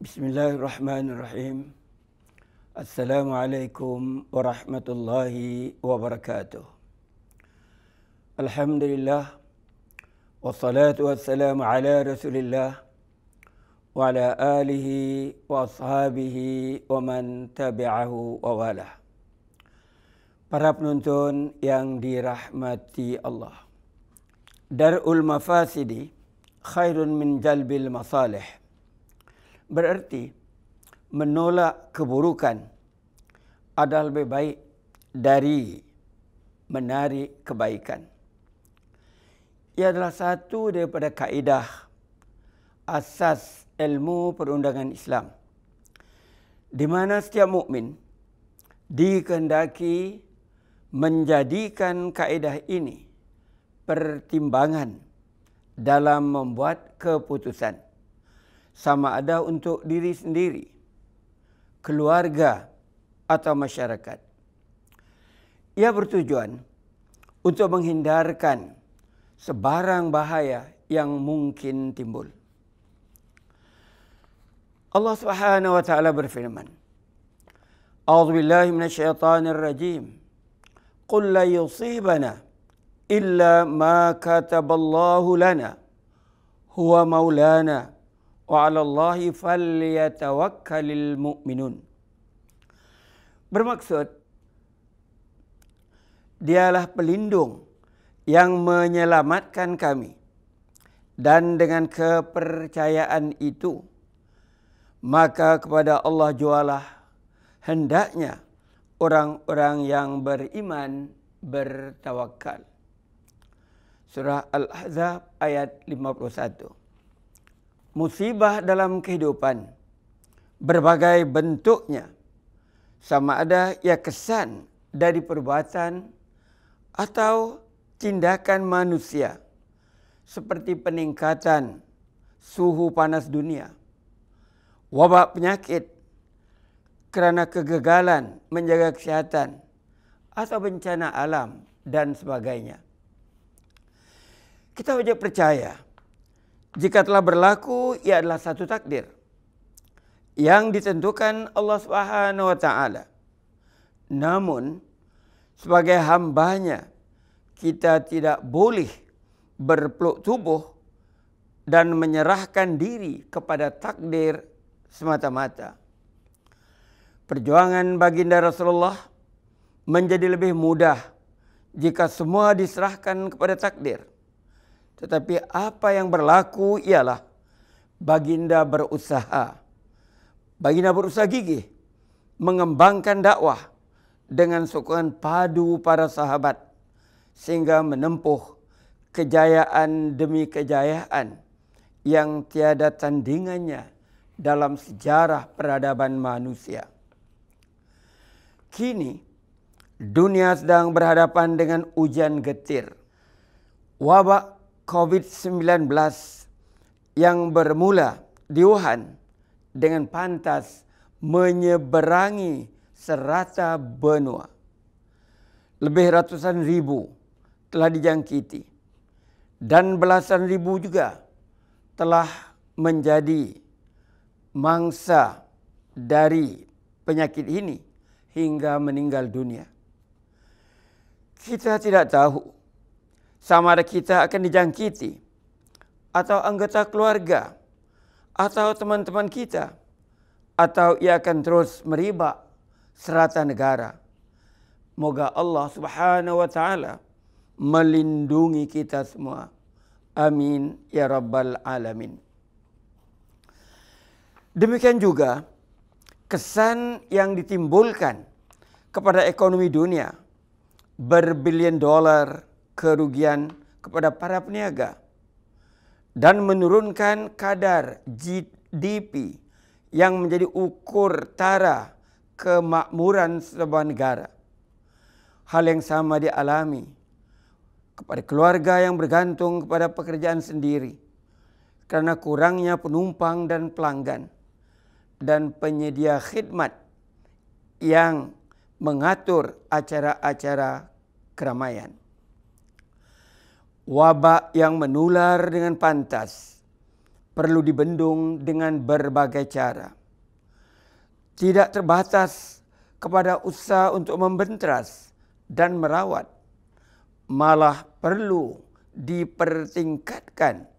Bismillahirrahmanirrahim. Assalamualaikum warahmatullahi wabarakatuh. Alhamdulillah. Wassalatu wassalamu ala rasulillah. Wa ala alihi wa ashabihi wa man tabi'ahu wa walah. Para penonton yang dirahmati Allah. Dar'ul mafasidi khairun min jalbil masalih. Berarti menolak keburukan adalah lebih baik dari menarik kebaikan. Ia adalah satu daripada kaedah asas ilmu perundangan Islam, di mana setiap mukmin dikehendaki menjadikan kaedah ini pertimbangan dalam membuat keputusan, sama ada untuk diri sendiri, keluarga atau masyarakat. Ia bertujuan untuk menghindarkan sebarang bahaya yang mungkin timbul. Allah Subhanahu wa taala berfirman, A'udzubillahi minasyaitonir rajim. Qul la yusibana illa ma kataballahu lana huwa maulana wa 'alallahi falyatawakkalul mu'minun. Bermaksud, dialah pelindung yang menyelamatkan kami, dan dengan kepercayaan itu maka kepada Allah jualah hendaknya orang-orang yang beriman bertawakal. Surah Al-Ahzab ayat 51. Musibah dalam kehidupan berbagai bentuknya, sama ada ia kesan dari perbuatan atau tindakan manusia, seperti peningkatan suhu panas dunia, wabak penyakit kerana kegagalan menjaga kesihatan, atau bencana alam dan sebagainya. Kita wajib percaya jika telah berlaku, ia adalah satu takdir yang ditentukan Allah Subhanahu wa taala. Namun, sebagai hambanya, kita tidak boleh berpeluk tubuh dan menyerahkan diri kepada takdir semata-mata. Perjuangan baginda Rasulullah menjadi lebih mudah jika semua diserahkan kepada takdir. Tetapi apa yang berlaku ialah baginda berusaha gigih mengembangkan dakwah dengan sokongan padu para sahabat, sehingga menempuh kejayaan demi kejayaan yang tiada tandingannya dalam sejarah peradaban manusia. Kini dunia sedang berhadapan dengan ujian getir. Wabak COVID-19 yang bermula di Wuhan dengan pantas menyeberangi serata benua. Lebih ratusan ribu telah dijangkiti dan belasan ribu juga telah menjadi mangsa dari penyakit ini hingga meninggal dunia. Kita tidak tahu sama ada kita akan dijangkiti, atau anggota keluarga, atau teman-teman kita, atau ia akan terus merebak serata negara. Moga Allah Subhanahu wa taala melindungi kita semua. Amin ya rabbal alamin. Demikian juga kesan yang ditimbulkan kepada ekonomi dunia, berbilion dolar kerugian kepada para peniaga, dan menurunkan kadar GDP yang menjadi ukur tara kemakmuran sebuah negara. Hal yang sama dialami kepada keluarga yang bergantung kepada pekerjaan sendiri karena kurangnya penumpang dan pelanggan, dan penyedia khidmat yang mengatur acara-acara keramaian. Wabak yang menular dengan pantas perlu dibendung dengan berbagai cara. Tidak terbatas kepada usaha untuk membentras dan merawat, malah perlu dipertingkatkan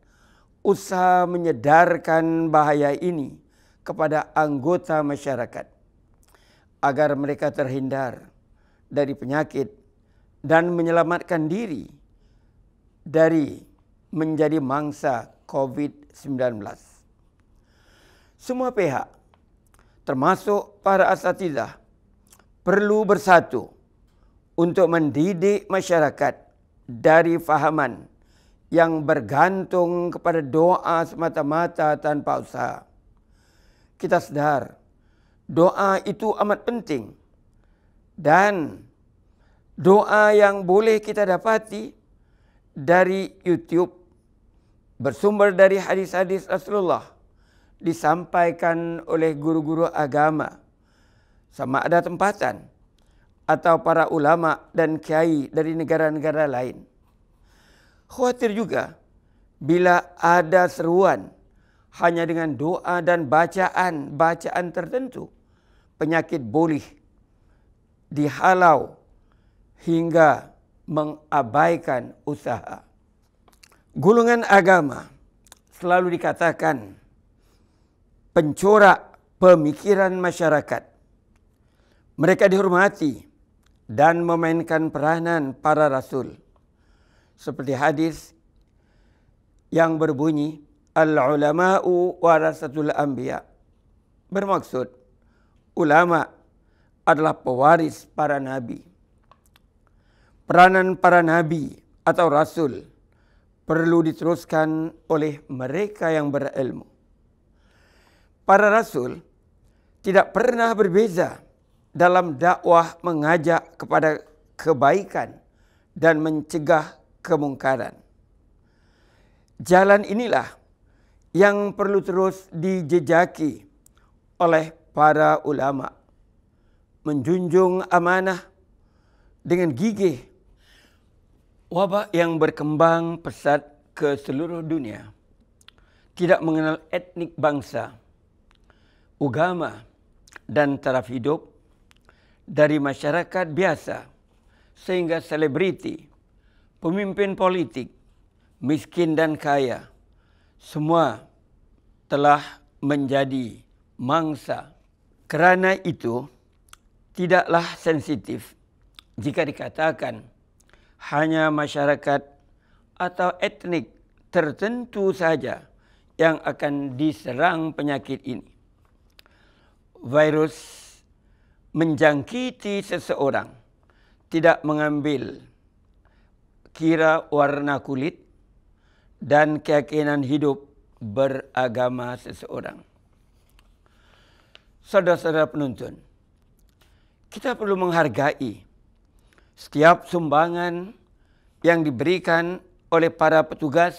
usaha menyedarkan bahaya ini kepada anggota masyarakat agar mereka terhindar dari penyakit dan menyelamatkan diri dari menjadi mangsa COVID-19. Semua pihak, termasuk para asatidzah, perlu bersatu untuk mendidik masyarakat dari fahaman yang bergantung kepada doa semata-mata tanpa usaha. Kita sadar doa itu amat penting, dan doa yang boleh kita dapati dari YouTube bersumber dari hadis-hadis Rasulullah, disampaikan oleh guru-guru agama, sama ada tempatan atau para ulama dan kiai dari negara-negara lain. Khawatir juga bila ada seruan hanya dengan doa dan bacaan tertentu, penyakit boleh dihalau hingga mengabaikan usaha. Golongan agama selalu dikatakan pencorak pemikiran masyarakat. Mereka dihormati dan memainkan peranan para rasul. Seperti hadis yang berbunyi, al-ulama'u warasatul anbiya. Bermaksud, ulama adalah pewaris para nabi. Peranan para nabi atau rasul perlu diteruskan oleh mereka yang berilmu. Para rasul tidak pernah berbeza dalam dakwah mengajak kepada kebaikan dan mencegah kemungkaran. Jalan inilah yang perlu terus dijejaki oleh para ulama, menjunjung amanah dengan gigih. Wabak yang berkembang pesat ke seluruh dunia tidak mengenal etnik bangsa, agama, dan taraf hidup, dari masyarakat biasa sehingga selebriti, pemimpin politik, miskin dan kaya, semua telah menjadi mangsa. Kerana itu tidaklah sensitif jika dikatakan hanya masyarakat atau etnik tertentu saja yang akan diserang penyakit ini. Virus menjangkiti seseorang tidak mengambil kira warna kulit dan keyakinan hidup beragama seseorang. Saudara-saudara penuntun, kita perlu menghargai setiap sumbangan yang diberikan oleh para petugas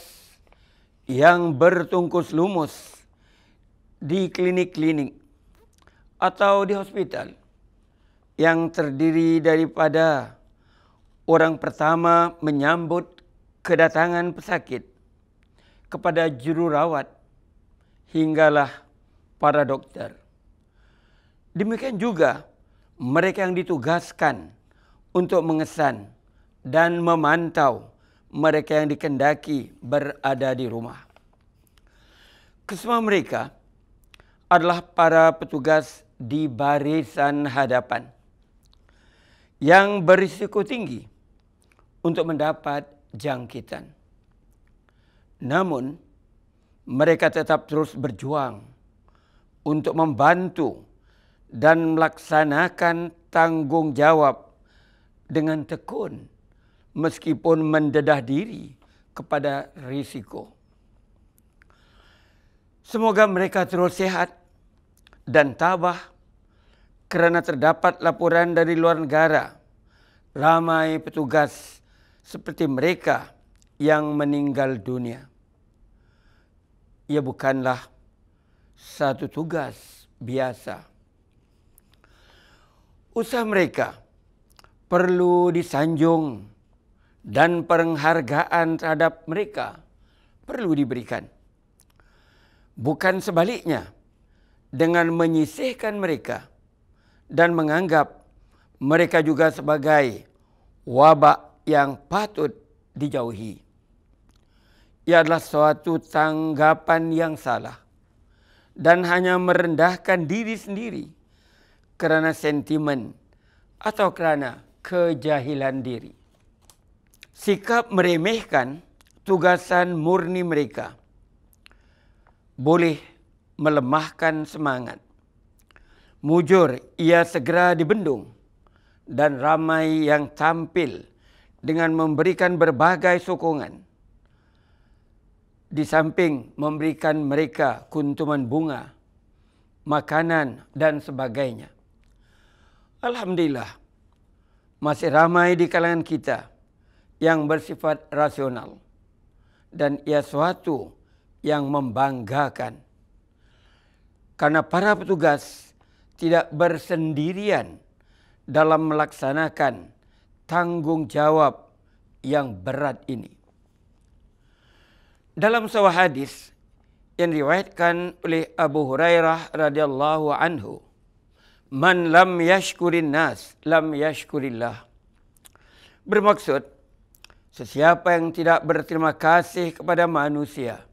yang bertungkus lumus di klinik-klinik atau di hospital, yang terdiri daripada orang pertama menyambut kedatangan pesakit, kepada jururawat, hinggalah para dokter. Demikian juga mereka yang ditugaskan untuk mengesan dan memantau mereka yang dikendaki berada di rumah. Kesemua mereka adalah para petugas di barisan hadapan yang berisiko tinggi untuk mendapat jangkitan. Namun, mereka tetap terus berjuang untuk membantu dan melaksanakan tanggung jawab dengan tekun, meskipun mendedah diri kepada risiko. Semoga mereka terus sehat dan tabah, kerana terdapat laporan dari luar negara ramai petugas seperti mereka yang meninggal dunia. Ia bukanlah satu tugas biasa. Usaha mereka perlu disanjung dan penghargaan terhadap mereka perlu diberikan. Bukan sebaliknya, dengan menyisihkan mereka dan menganggap mereka juga sebagai wabak yang patut dijauhi. Ia adalah suatu tanggapan yang salah dan hanya merendahkan diri sendiri kerana sentimen atau kerana kejahilan diri. Sikap meremehkan tugasan murni mereka boleh melemahkan semangat. Mujur ia segera dibendung dan ramai yang tampil dengan memberikan berbagai sokongan. Di samping memberikan mereka kuntuman bunga, makanan dan sebagainya. Alhamdulillah, masih ramai di kalangan kita yang bersifat rasional dan ia suatu yang membanggakan. Karena para petugas tidak bersendirian dalam melaksanakan tanggung jawab yang berat ini. Dalam sebuah hadis yang diriwayatkan oleh Abu Hurairah radhiyallahu anhu, "Man lam yashkurin nas, lam yashkurillah." Bermaksud, sesiapa yang tidak berterima kasih kepada manusia,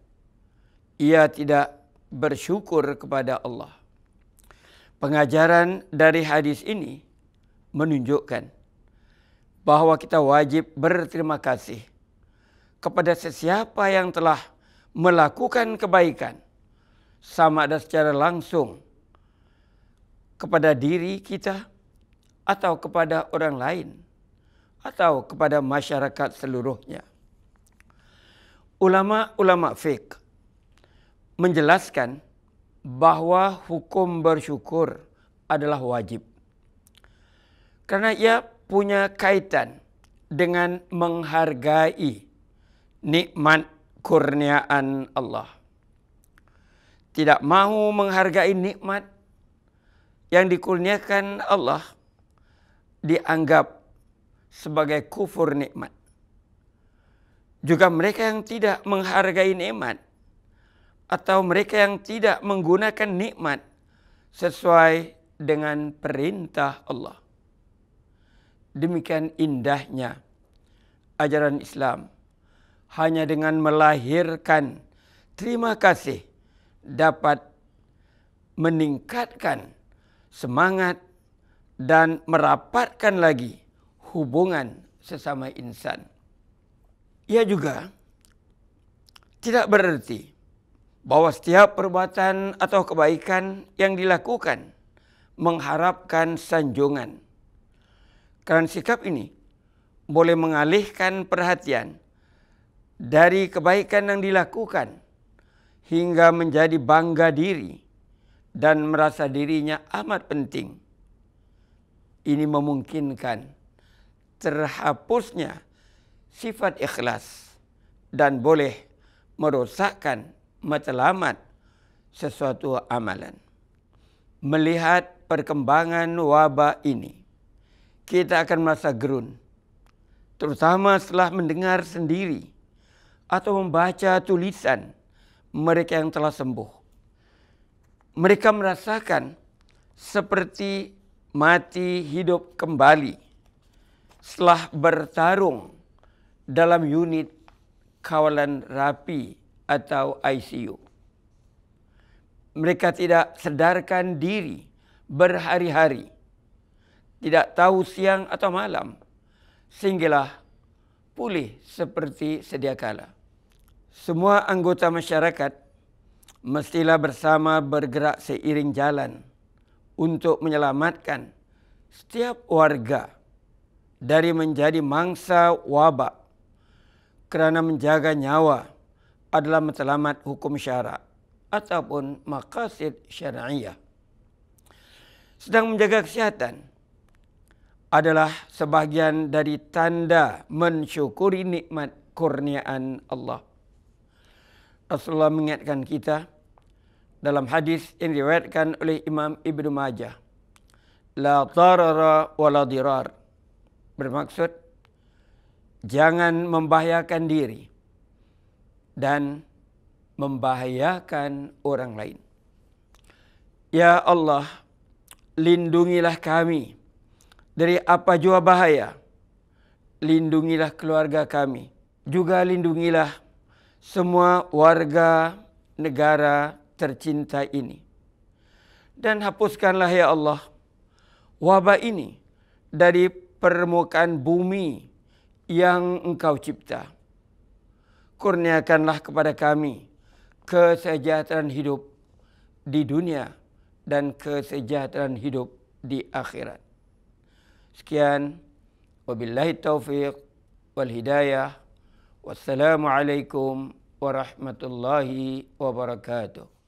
ia tidak bersyukur kepada Allah. Pengajaran dari hadis ini menunjukkan bahawa kita wajib berterima kasih kepada sesiapa yang telah melakukan kebaikan, sama ada secara langsung kepada diri kita atau kepada orang lain atau kepada masyarakat seluruhnya. Ulama-ulama fiqh menjelaskan bahawa hukum bersyukur adalah wajib karena ia punya kaitan dengan menghargai nikmat kurniaan Allah. Tidak mahu menghargai nikmat yang dikurniakan Allah dianggap sebagai kufur nikmat. Juga mereka yang tidak menghargai nikmat atau mereka yang tidak menggunakan nikmat sesuai dengan perintah Allah. Demikian indahnya ajaran Islam. Hanya dengan melahirkan terima kasih dapat meningkatkan semangat dan merapatkan lagi hubungan sesama insan. Ia juga tidak berarti bahawa setiap perbuatan atau kebaikan yang dilakukan mengharapkan sanjungan. Kerana sikap ini boleh mengalihkan perhatian dari kebaikan yang dilakukan hingga menjadi bangga diri dan merasa dirinya amat penting. Ini memungkinkan terhapusnya sifat ikhlas dan boleh merosakkan matlamat sesuatu amalan. Melihat perkembangan wabak ini, kita akan merasa gerun, terutama setelah mendengar sendiri atau membaca tulisan mereka yang telah sembuh. Mereka merasakan seperti mati hidup kembali setelah bertarung dalam unit kawalan rapi atau ICU. Mereka tidak sedarkan diri berhari-hari, tidak tahu siang atau malam, sehinggalah pulih seperti sedia kala. Semua anggota masyarakat mestilah bersama bergerak seiring jalan untuk menyelamatkan setiap warga dari menjadi mangsa wabak, kerana menjaga nyawa adalah matlamat hukum syarak ataupun maqasid syar'iyah. Sedang menjaga kesihatan adalah sebahagian dari tanda mensyukuri nikmat kurniaan Allah. Rasulullah mengingatkan kita dalam hadis yang diriwayatkan oleh Imam Ibnu Majah, la darara wa la dirar. Bermaksud, jangan membahayakan diri dan membahayakan orang lain. Ya Allah, lindungilah kami dari apa jua bahaya. Lindungilah keluarga kami. Juga lindungilah semua warga negara tercinta ini. Dan hapuskanlah ya Allah wabah ini dari permukaan bumi yang Engkau cipta. Kurniakanlah kepada kami kesejahteraan hidup di dunia dan kesejahteraan hidup di akhirat. Sekian, wabillahi taufiq wal hidayah. Wassalamualaikum warahmatullahi wabarakatuh.